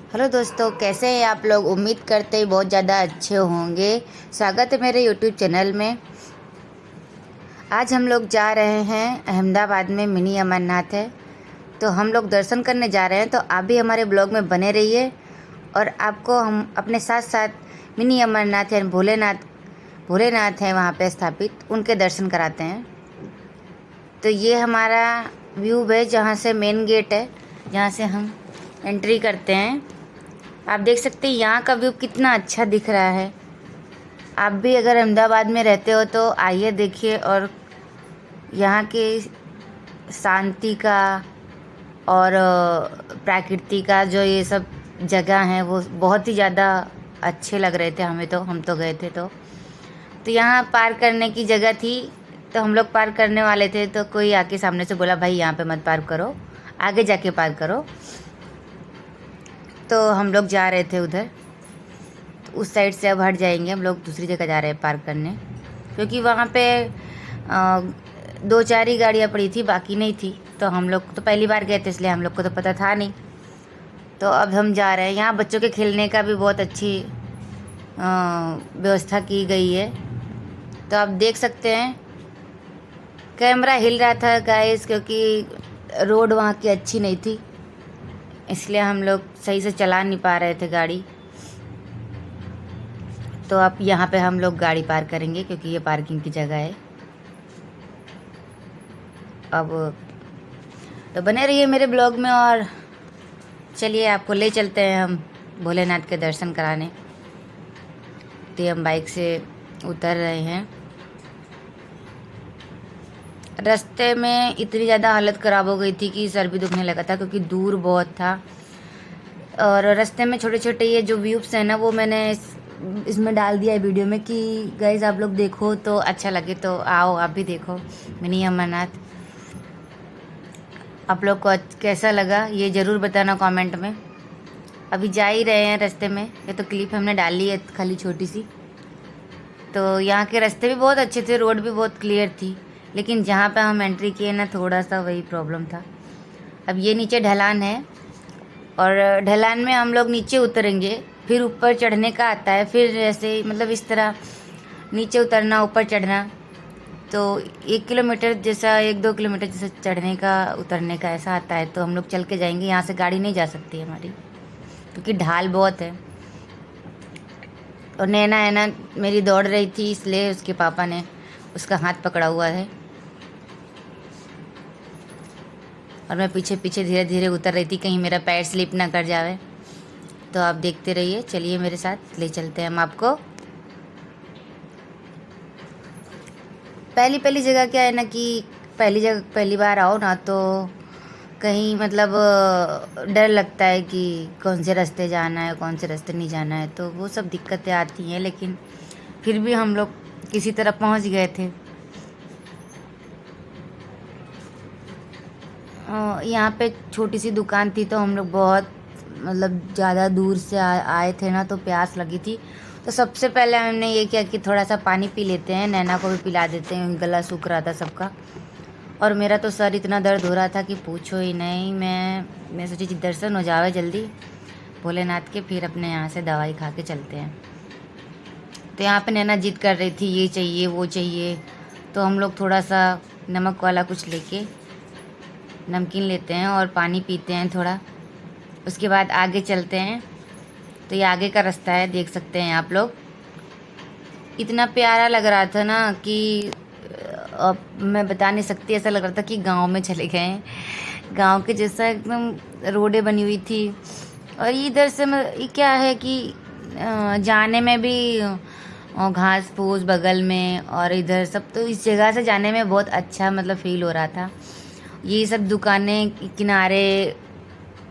Hello दोस्तों, कैसे हैं आप लोग। उम्मीद करते ही बहुत ज़्यादा अच्छे होंगे। स्वागत है मेरे यूट्यूब चैनल में। आज हम लोग जा रहे हैं अहमदाबाद में, मिनी अमरनाथ है तो हम लोग दर्शन करने जा रहे हैं। तो आप भी हमारे ब्लॉग में बने रहिए और आपको हम अपने साथ साथ मिनी अमरनाथ है, भोलेनाथ हैं वहाँ पे स्थापित, उनके दर्शन कराते हैं। तो ये हमारा व्यू है जहाँ से मेन गेट है, जहाँ से हम एंट्री करते हैं। आप देख सकते हैं यहाँ का व्यू कितना अच्छा दिख रहा है। आप भी अगर अहमदाबाद में रहते हो तो आइए देखिए, और यहाँ के शांति का और प्रकृति का जो ये सब जगह हैं वो बहुत ही ज़्यादा अच्छे लग रहे थे हमें। तो हम तो गए थे तो यहाँ पार्क करने की जगह थी। तो हम लोग पार्क करने वाले थे तो कोई आके सामने से बोला, भाई यहाँ पे मत पार्क करो, आगे जाके पार्क करो। तो हम लोग जा रहे थे उधर, तो उस साइड से अब हट जाएंगे। हम लोग दूसरी जगह जा रहे हैं पार्क करने, क्योंकि वहाँ पे दो चार ही गाड़ियाँ पड़ी थी, बाकी नहीं थी। तो हम लोग तो पहली बार गए थे इसलिए हम लोग को तो पता था नहीं। तो अब हम जा रहे हैं। यहाँ बच्चों के खेलने का भी बहुत अच्छी व्यवस्था की गई है। तो आप देख सकते हैं कैमरा हिल रहा था गाइस, क्योंकि रोड वहाँ की अच्छी नहीं थी, इसलिए हम लोग सही से चला नहीं पा रहे थे गाड़ी। तो अब यहाँ पे हम लोग गाड़ी पार्क करेंगे क्योंकि ये पार्किंग की जगह है। अब तो बने रहिए मेरे ब्लॉग में, और चलिए आपको ले चलते हैं हम भोलेनाथ के दर्शन कराने। तो हम बाइक से उतर रहे हैं। रास्ते में इतनी ज़्यादा हालत ख़राब हो गई थी कि सर भी दुखने लगा था, क्योंकि दूर बहुत था। और रास्ते में छोटे छोटे ये जो व्यूज़ हैं ना, वो मैंने इसमें डाल दिया है वीडियो में कि गाइस आप लोग देखो तो अच्छा लगे, तो आओ आप भी देखो मिनी अमरनाथ। आप लोग को कैसा लगा ये ज़रूर बताना कमेंट में। अभी जा ही रहे हैं रास्ते में, ये तो क्लिप हमने डाली है खाली छोटी सी। तो यहाँ के रास्ते भी बहुत अच्छे थे, रोड भी बहुत क्लियर थी, लेकिन जहाँ पे हम एंट्री किए ना थोड़ा सा वही प्रॉब्लम था। अब ये नीचे ढलान है, और ढलान में हम लोग नीचे उतरेंगे, फिर ऊपर चढ़ने का आता है। फिर ऐसे मतलब इस तरह नीचे उतरना ऊपर चढ़ना। तो 1 किलोमीटर जैसा, 1-2 किलोमीटर जैसा चढ़ने का उतरने का ऐसा आता है। तो हम लोग चल के जाएंगे, यहाँ से गाड़ी नहीं जा सकती हमारी, क्योंकि ढाल बहुत है। और नैना है ना मेरी दौड़ रही थी, इसलिए उसके पापा ने उसका हाथ पकड़ा हुआ है, और मैं पीछे पीछे धीरे धीरे उतर रही थी कहीं मेरा पैर स्लिप ना कर जावे। तो आप देखते रहिए, चलिए मेरे साथ ले चलते हैं हम आपको। पहली जगह क्या है ना कि पहली बार आओ ना तो कहीं मतलब डर लगता है कि कौन से रास्ते जाना है कौन से रास्ते नहीं जाना है, तो वो सब दिक्कतें आती हैं। लेकिन फिर भी हम लोग किसी तरह पहुंच गए थे। यहाँ पे छोटी सी दुकान थी, तो हम लोग बहुत मतलब ज़्यादा दूर से आए थे ना, तो प्यास लगी थी। तो सबसे पहले हमने ये किया कि थोड़ा सा पानी पी लेते हैं, नैना को भी पिला देते हैं, गला सूख रहा था सबका। और मेरा तो सर इतना दर्द हो रहा था कि पूछो ही नहीं। मैं सोची कि दर्शन हो जावे जल्दी भोलेनाथ के, फिर अपने यहाँ से दवाई खा के चलते हैं। तो यहाँ पे नैना जिद कर रही थी ये चाहिए वो चाहिए, तो हम लोग थोड़ा सा नमक वाला कुछ लेके नमकीन लेते हैं और पानी पीते हैं थोड़ा। उसके बाद आगे चलते हैं। तो ये आगे का रास्ता है, देख सकते हैं आप लोग। इतना प्यारा लग रहा था ना कि अब मैं बता नहीं सकती, ऐसा लग रहा था कि गांव में चले गए हैं। गांव के जैसा एकदम रोडें बनी हुई थी। और इधर से ये क्या है कि जाने में भी घास फूस बगल में, और इधर सब, तो इस जगह से जाने में बहुत अच्छा मतलब फ़ील हो रहा था। ये सब दुकानें किनारे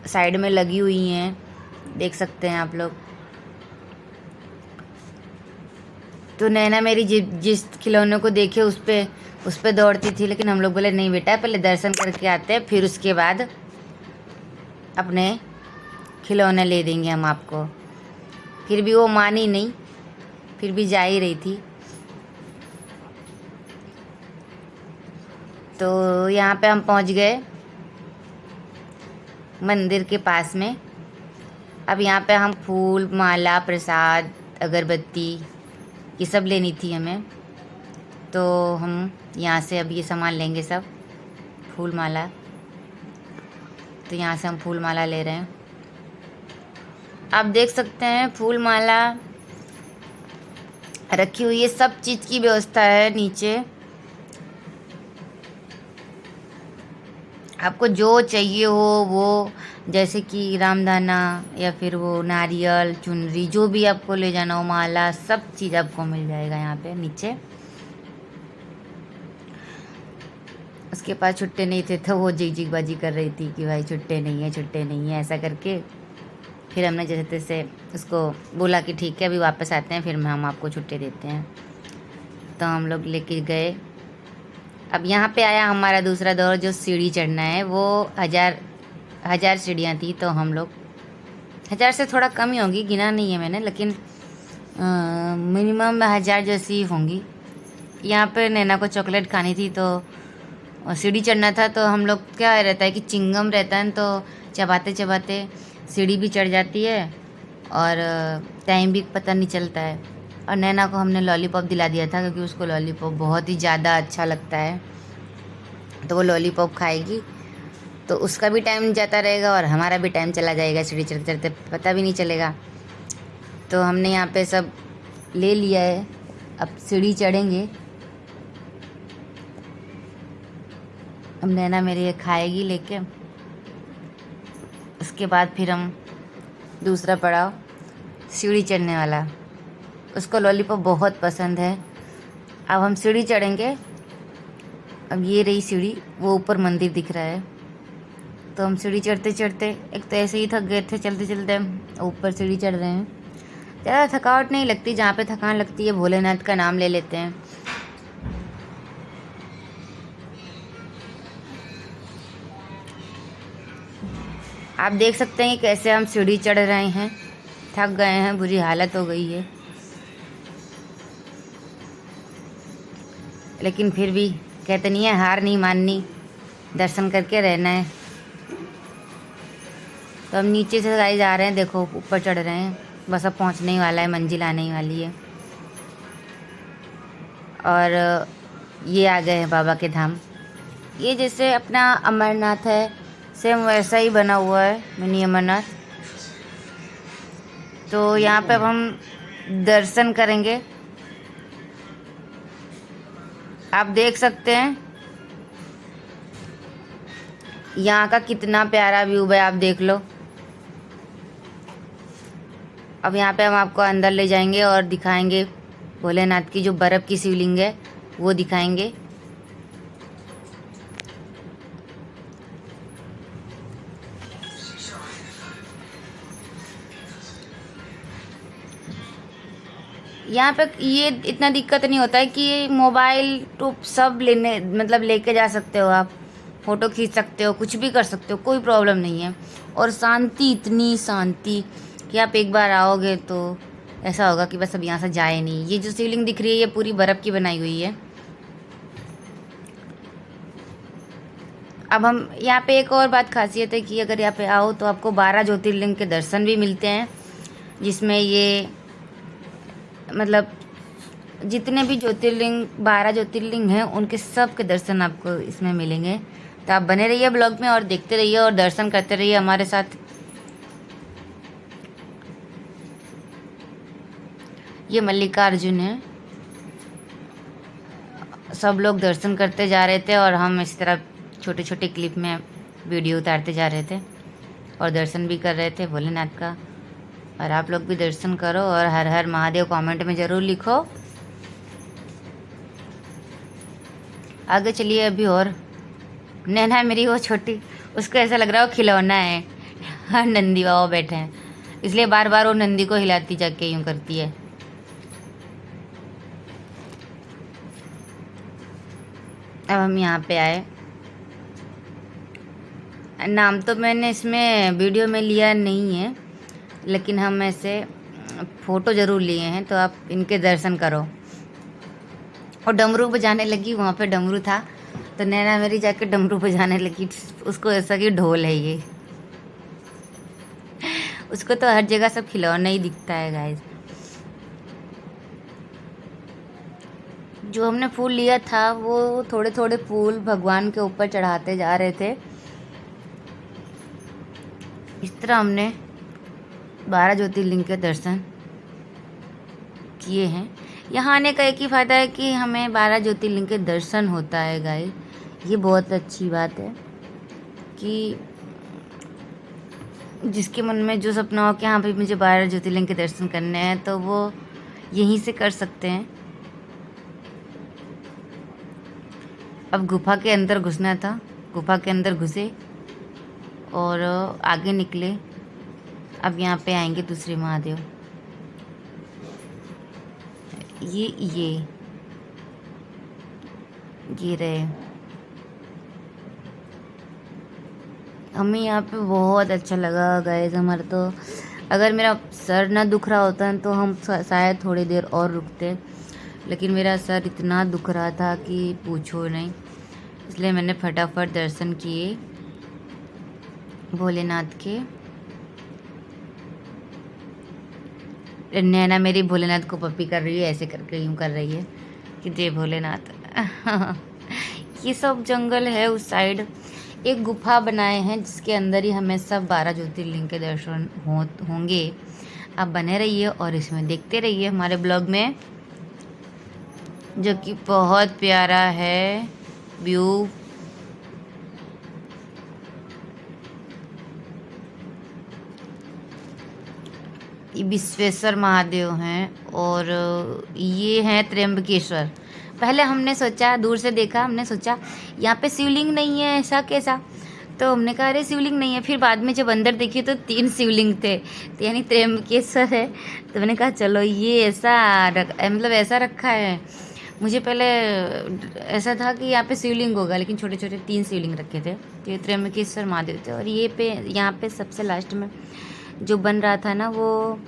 साइड में लगी हुई हैं, देख सकते हैं आप लोग। तो नैना मेरी जिस खिलौने को देखे उस पे दौड़ती थी, लेकिन हम लोग बोले नहीं बेटा, पहले दर्शन करके आते हैं, फिर उसके बाद अपने खिलौने ले देंगे हम आपको। फिर भी वो मानी नहीं, फिर भी जा ही रही थी। तो यहाँ पे हम पहुँच गए मंदिर के पास में। अब यहाँ पे हम फूल माला प्रसाद अगरबत्ती ये सब लेनी थी हमें, तो हम यहाँ से अब ये सामान लेंगे सब फूल माला। तो यहाँ से हम फूल माला ले रहे हैं। आप देख सकते हैं फूल माला रखी हुई है, सब चीज़ की व्यवस्था है नीचे। आपको जो चाहिए हो वो, जैसे कि रामदाना या फिर वो नारियल चुनरी, जो भी आपको ले जाना हो, माला, सब चीज़ आपको मिल जाएगा यहाँ पे नीचे। उसके पास छुट्टे नहीं थे तो वो जिगजिगबाजी कर रही थी कि भाई छुट्टे नहीं है, छुट्टे नहीं है, ऐसा करके। फिर हमने जैसे तैसे उसको बोला कि ठीक है अभी वापस आते हैं, फिर हम आपको छुट्टे देते हैं। तो हम लोग लेके गए। अब यहाँ पे आया हमारा दूसरा दौर, जो सीढ़ी चढ़ना है। वो हज़ार सीढ़ियाँ थी, तो हम लोग 1000 से थोड़ा कम ही होंगी, गिना नहीं है मैंने, लेकिन मिनिमम 1000 जैसी होंगी। यहाँ पे नैना को चॉकलेट खानी थी, तो सीढ़ी चढ़ना था। तो हम लोग क्या रहता है कि चिंगम रहता है, तो चबाते चबाते सीढ़ी भी चढ़ जाती है और टाइम भी पता नहीं चलता है। और नैना को हमने लॉलीपॉप दिला दिया था, क्योंकि उसको लॉलीपॉप बहुत ही ज़्यादा अच्छा लगता है, तो वो लॉलीपॉप खाएगी, तो उसका भी टाइम जाता रहेगा और हमारा भी टाइम चला जाएगा, सीढ़ी चढ़ते चढ़ते पता भी नहीं चलेगा। तो हमने यहाँ पे सब ले लिया है, अब सीढ़ी चढ़ेंगे। अब नैना मेरी ये खाएगी लेके, उसके बाद फिर हम दूसरा पड़ाव सीढ़ी चढ़ने वाला। उसको लॉलीपॉप बहुत पसंद है। अब हम सीढ़ी चढ़ेंगे। अब ये रही सीढ़ी, वो ऊपर मंदिर दिख रहा है। तो हम सीढ़ी चढ़ते चढ़ते, एक तो ऐसे ही थक गए थे चलते चलते, ऊपर सीढ़ी चढ़ रहे हैं। ज़्यादा थकावट नहीं लगती, जहाँ पे थकान लगती है भोलेनाथ का नाम ले लेते हैं। आप देख सकते हैं कि कैसे हम सीढ़ी चढ़ रहे हैं, थक गए हैं, बुरी हालत हो गई है, लेकिन फिर भी कहते नहीं है हार नहीं माननी, दर्शन करके रहना है। तो हम नीचे से गाइस जा रहे हैं, देखो ऊपर चढ़ रहे हैं, बस अब पहुंचने ही वाला है, मंजिल आने ही वाली है। और ये आ गए हैं बाबा के धाम। ये जैसे अपना अमरनाथ है, सेम वैसा ही बना हुआ है, मिनी अमरनाथ। तो यहाँ पे अब हम दर्शन करेंगे। आप देख सकते हैं यहाँ का कितना प्यारा व्यू है, आप देख लो। अब यहाँ पे हम आपको अंदर ले जाएंगे और दिखाएंगे भोलेनाथ की जो बर्फ़ की शिवलिंग है, वो दिखाएंगे। यहाँ पे ये इतना दिक्कत नहीं होता है कि मोबाइल तो सब लेने मतलब लेके जा सकते हो, आप फ़ोटो खींच सकते हो, कुछ भी कर सकते हो, कोई प्रॉब्लम नहीं है। और शांति, इतनी शांति कि आप एक बार आओगे तो ऐसा होगा कि बस अब यहाँ से जाए नहीं। ये जो शिवलिंग दिख रही है ये पूरी बर्फ़ की बनाई हुई है। अब हम यहाँ पे एक और बात खासियत है कि अगर यहाँ पे आओ तो आपको 12 ज्योतिर्लिंग के दर्शन भी मिलते हैं, जिसमें ये मतलब जितने भी ज्योतिर्लिंग 12 ज्योतिर्लिंग हैं उनके सब के दर्शन आपको इसमें मिलेंगे। तो आप बने रहिए ब्लॉग में और देखते रहिए और दर्शन करते रहिए हमारे साथ। ये मल्लिकार्जुन है, सब लोग दर्शन करते जा रहे थे और हम इस तरह छोटे छोटे क्लिप में वीडियो उतारते जा रहे थे और दर्शन भी कर रहे थे भोलेनाथ का। और आप लोग भी दर्शन करो और हर हर महादेव कमेंट में ज़रूर लिखो। आगे चलिए अभी। और नैना मेरी वो छोटी, उसको ऐसा लग रहा है वो खिलौना है। हाँ, नंदी बाबा बैठे हैं, इसलिए बार बार वो नंदी को हिलाती जाके यूँ करती है। अब हम यहाँ पे आए। नाम तो मैंने इसमें वीडियो में लिया नहीं है, लेकिन हम ऐसे फ़ोटो ज़रूर लिए हैं, तो आप इनके दर्शन करो। और डमरू बजाने लगी, वहाँ पे डमरू था तो नैना मेरी जाके डमरू बजाने लगी। उसको ऐसा कि ढोल है ये, उसको तो हर जगह सब खिलौना ही दिखता है गाइस। जो हमने फूल लिया था वो थोड़े थोड़े फूल भगवान के ऊपर चढ़ाते जा रहे थे। इस तरह हमने 12 ज्योतिर्लिंग के दर्शन किए हैं। यहाँ आने का एक ही फ़ायदा है कि हमें 12 ज्योतिर्लिंग के दर्शन होता है गाइस। ये बहुत अच्छी बात है कि जिसके मन में जो सपना हो कि हाँ भाई मुझे 12 ज्योतिर्लिंग के दर्शन करने हैं तो वो यहीं से कर सकते हैं। अब गुफा के अंदर घुसना था, गुफा के अंदर घुसे और आगे निकले। अब यहाँ पे आएंगे दूसरे महादेव। ये रहे। हमें यहाँ पे बहुत अच्छा लगा गाइस। हमारा तो अगर मेरा सर ना दुख रहा होता तो हम शायद थोड़ी देर और रुकते, लेकिन मेरा सर इतना दुख रहा था कि पूछो नहीं। इसलिए मैंने फटाफट दर्शन किए भोलेनाथ के। नैना मेरी भोलेनाथ को पप्पी कर रही है, ऐसे करके यूँ कर रही है कि जय भोलेनाथ। ये सब जंगल है उस साइड। एक गुफा बनाए हैं जिसके अंदर ही हमें सब 12 ज्योतिर्लिंग के दर्शन होंगे। आप बने रहिए और इसमें देखते रहिए हमारे ब्लॉग में, जो कि बहुत प्यारा है व्यू। विश्वेश्वर महादेव हैं और ये हैं त्र्यंबकेश्वर। पहले हमने सोचा, दूर से देखा, हमने सोचा यहाँ पे शिवलिंग नहीं है, ऐसा कैसा। तो हमने कहा अरे शिवलिंग नहीं है। फिर बाद में जब अंदर देखी तो 3 शिवलिंग थे, तो यानी त्र्यंबकेश्वर है। तो मैंने कहा चलो ये ऐसा रखा है। मुझे पहले ऐसा था कि यहाँ पे शिवलिंग होगा, लेकिन छोटे छोटे 3 शिवलिंग रखे थे। तो ये त्र्यंबकेश्वर महादेव थे। और यहाँ पे सबसे लास्ट में जो बन रहा था ना, वो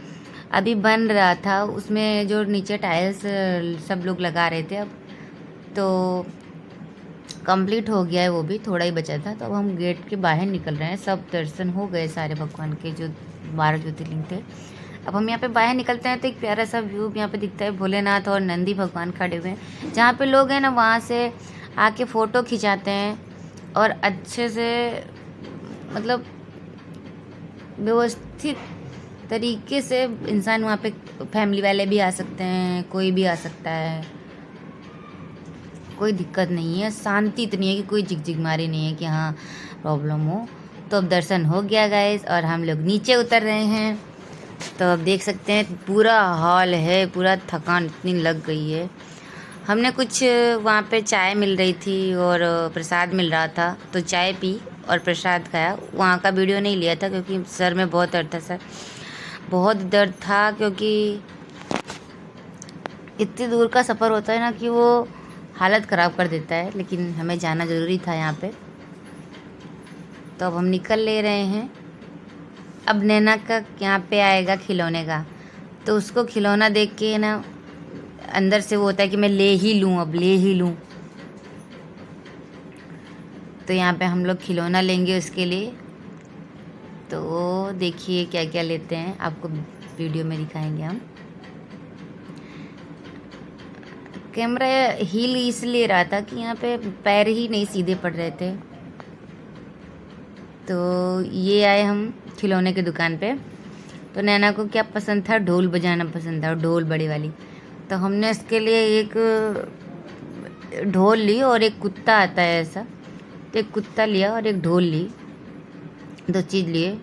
अभी बन रहा था, उसमें जो नीचे टाइल्स सब लोग लगा रहे थे। अब तो कंप्लीट हो गया है, वो भी थोड़ा ही बचा था। तो अब हम गेट के बाहर निकल रहे हैं। सब दर्शन हो गए सारे भगवान के जो 12 ज्योतिर्लिंग थे। अब हम यहाँ पे बाहर निकलते हैं तो एक प्यारा सा व्यू यहाँ पे दिखता है। भोलेनाथ और नंदी भगवान खड़े हुए हैं। जहाँ पे लोग हैं ना वहाँ से आके फ़ोटो खिंचाते हैं और अच्छे से मतलब व्यवस्थित तरीके से इंसान वहाँ पे, फैमिली वाले भी आ सकते हैं, कोई भी आ सकता है, कोई दिक्कत नहीं है। शांति इतनी है कि कोई झिकझिक मारी नहीं है कि हाँ प्रॉब्लम हो। तो अब दर्शन हो गया गाइस और हम लोग नीचे उतर रहे हैं। तो अब देख सकते हैं पूरा हॉल है, पूरा थकान इतनी लग गई है। हमने कुछ वहाँ पे चाय मिल रही थी और प्रसाद मिल रहा था, तो चाय पी और प्रसाद खाया। वहाँ का वीडियो नहीं लिया था क्योंकि सर में बहुत दर्द था। सर बहुत दर्द था क्योंकि इतनी दूर का सफ़र होता है ना कि वो हालत ख़राब कर देता है, लेकिन हमें जाना ज़रूरी था यहाँ पे। तो अब हम निकल ले रहे हैं। अब नैना का यहाँ पे आएगा खिलौने का, तो उसको खिलौना देख के ना अंदर से वो होता है कि मैं ले ही लूँ, अब ले ही लूँ। तो यहाँ पे हम लोग खिलौना लेंगे उसके लिए। तो देखिए क्या क्या लेते हैं, आपको वीडियो में दिखाएंगे हम। कैमरा हील इसलिए रहा था कि यहाँ पे पैर ही नहीं सीधे पड़ रहे थे। तो ये आए हम खिलौने की दुकान पे। तो नैना को क्या पसंद था, ढोल बजाना पसंद था, ढोल बड़ी वाली। तो हमने इसके लिए एक ढोल ली और एक कुत्ता आता है ऐसा, तो एक कुत्ता लिया और एक ढोल ली, 2 चीज़ लिए।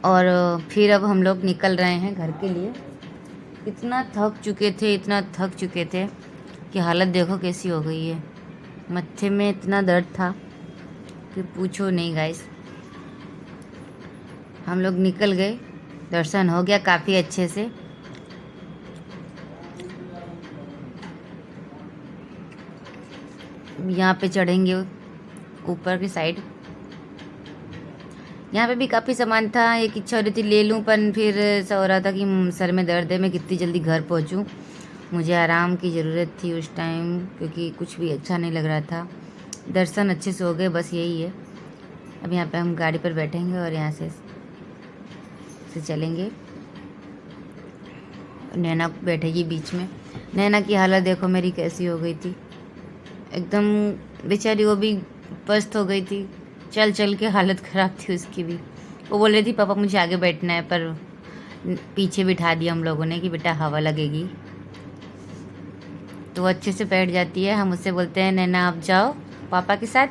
और फिर अब हम लोग निकल रहे हैं घर के लिए। इतना थक चुके थे कि हालत देखो कैसी हो गई है। मत्थे में इतना दर्द था कि पूछो नहीं गाइस। हम लोग निकल गए, दर्शन हो गया काफ़ी अच्छे से। यहाँ पे चढ़ेंगे ऊपर की साइड। यहाँ पे भी काफ़ी सामान था। एक इच्छा हो रही थी ले लूँ, पर फिर ऐसा हो रहा था कि सर में दर्द है, मैं कितनी जल्दी घर पहुँचूँ। मुझे आराम की ज़रूरत थी उस टाइम, क्योंकि कुछ भी अच्छा नहीं लग रहा था। दर्शन अच्छे से हो गए, बस यही है। अब यहाँ पे हम गाड़ी पर बैठेंगे और यहाँ से से चलेंगे। नैना बैठेगी बीच में। नैना की हालत देखो मेरी कैसी हो गई थी, एकदम बेचारी वो भी पस्त हो गई थी, चल चल के हालत ख़राब थी उसकी भी। वो बोल रही थी पापा मुझे आगे बैठना है, पर पीछे बिठा दिया हम लोगों ने कि बेटा हवा लगेगी। तो वो अच्छे से बैठ जाती है। हम उससे बोलते हैं नैना आप जाओ पापा के साथ।